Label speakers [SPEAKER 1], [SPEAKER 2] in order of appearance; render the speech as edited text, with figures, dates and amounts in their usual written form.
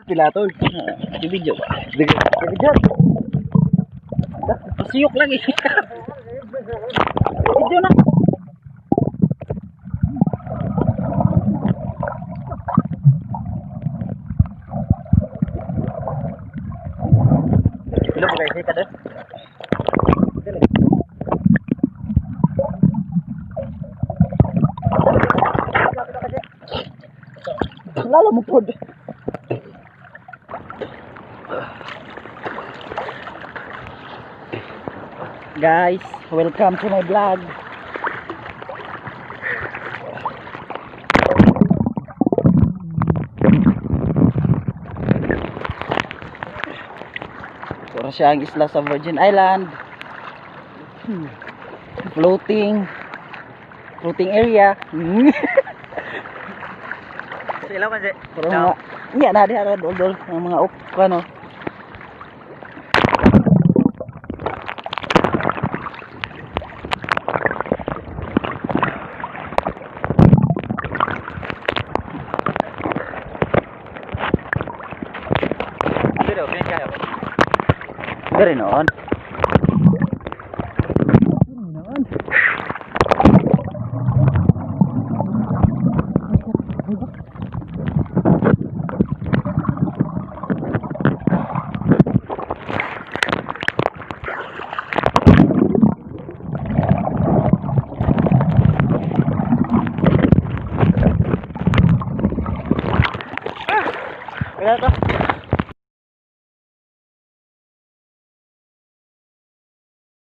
[SPEAKER 1] Pilato. Di video ba? Di video. Pasiyok lagi. Video na. Hello guys, kita deh. Lalo mo pod. Guys, welcome to my vlog. Para siyang isla sa Virgin Island. Floating area.
[SPEAKER 2] Sila man si.
[SPEAKER 1] Pero mga iya na di ara dol ang mga ano. Dari noon.